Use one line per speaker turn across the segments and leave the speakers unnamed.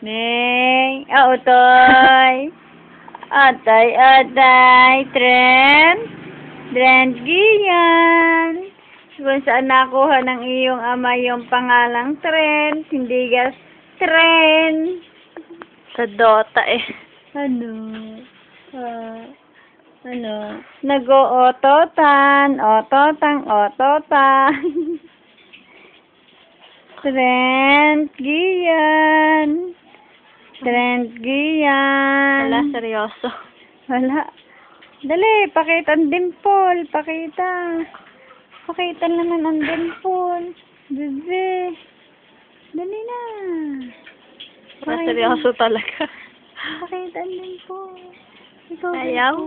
Ning, utoy. Atay, Trent Gian. Kung saan nakuha ng iyong ama yung pangalang Trent, hindi gas Trent.
Sa Dota eh.
Ano? Nag-o-ototan, ototan. Trent Gian.
Wala, seryoso.
Wala. Dali, pakita ang dimple. Pakita naman ang dimple. Bebe. Dali na.
Wala, seryoso talaga.
Pakita ang dimple. Ikaw,
Ayaw?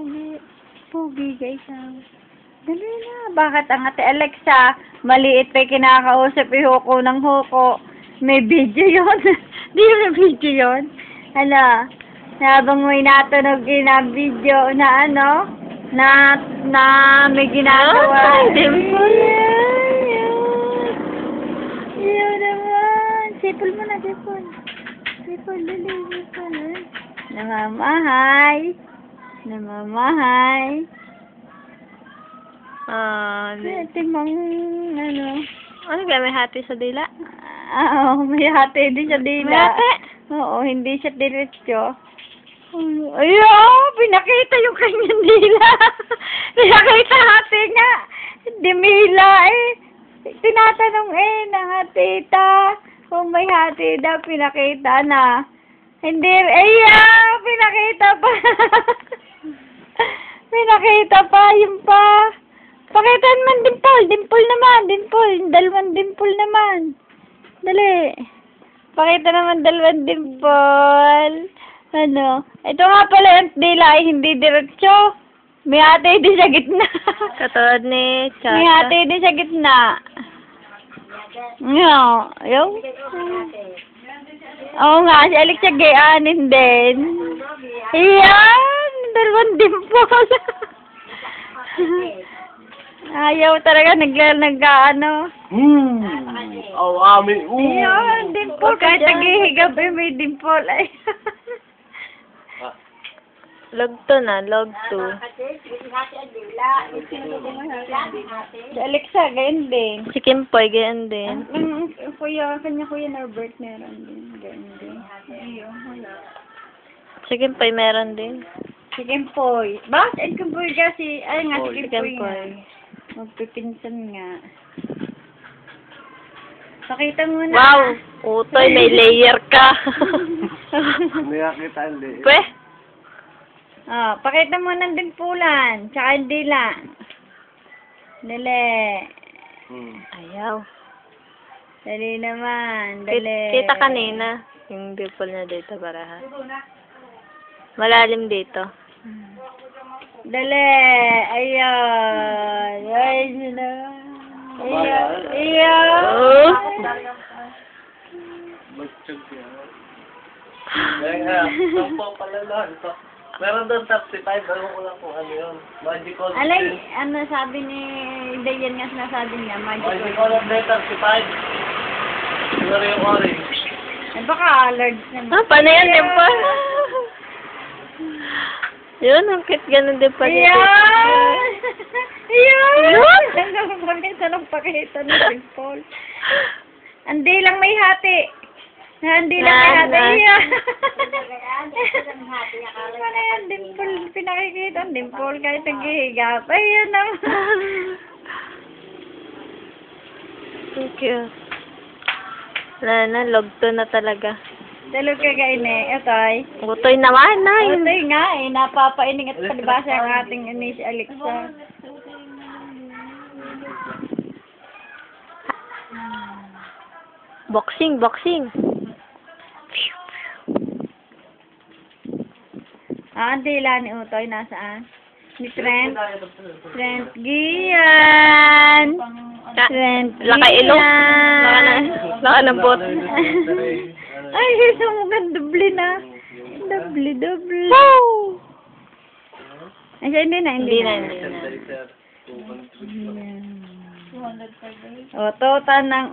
Pugi, guys. Dali na. Bakit ang ate Alexa, maliit pa kinakausap Huko ng Huko. May video yun. Di may video yun. Habang may natunog na video na na may ginagawa.
Dimple.
Yun naman. Sipol mo na, Dimple. Dimple, dali, Dimple. Namamahay. Timang,
Ano ba, may hati sa dila?
Oo, may hati din sa dila.
May hati?
Oo, hindi siya diretso. Pinakita yung kanyang dila. Pinakita hati nga. Dimila eh. Tinatanong ng tita kung may hati daw, pinakita na. Hindi, pinakita pa. Pinakita pa, yun pa. Pakita naman, dimple naman. Dalawang dimple naman. Dali. Pakita naman dalawang dimple. Ito nga pala yung dila ay hindi diretso. May hati din sa gitna.
Katulad ni Chacha.
May hati din sa gitna. Yung? Oo nga, si Alexa gayanin din. Iyan! Dalawang dimple. Ayaw talaga, nag-ano.
Awami.
Iyan, dimple. Kahit nag-ihigab may dimple. Ay.
Log 2 na, log 2.
Si Alexa, gayon din.
Si Kimpoy, ganyan din.
Kanya kuya Norbert meron din. Gayon din.
Si Kimpoy meron din.
Si Kimpoy. Bakit ang Kimpoy kasi? Ay nga, si
Si
Kimpoy nga.
Kimpoy.
Magpipinsan nga. Pakita mo na.
Wow! Utoy, may layer ka.
Hindi nakita ang liit.
Pwe?
Pakita mo ng dimpulan. Tsaka hindi lang. Dali.
Ayaw.
Dali naman. Dali.
Kita kanina. Yung dimple na dito para malalim dito.
Dali. Ayan. Ayan na. Ayan.
Oh.
Magtsug yan. Kaya nga, sampo pala lang. Meron doon top 5, alam ko lang kung ano yun. Magical.
Sabi ni Dayan nga sinasabi niya,
Magical of the top 5. Siguro yung orange.
Baka allergy naman.
Paano yan, dimple? Yun, ang cute ganun din pa dito.
Ayan! Ang pakita ng dimple. Hindi lang may hati. Hindi lang may hati. Ayan! Ano yan, dimple? Pinakikita ang dimple kahit naghihigap. Ayan naman.
Thank you. Wala na, log 2 na talaga.
Dalog ka gaine. Ito ay.
Utoy naman, nay.
Ito nga eh. Napapaining at palibasa ang ating si Alexa.
Boxing.
Ang dila ni Utoy nasaan? Ni Trent Gian. Trent
Laka ilong. Laka ng bot.
Ay, isa mo ka doble na. Doble. Ay, hindi na. Ototan ng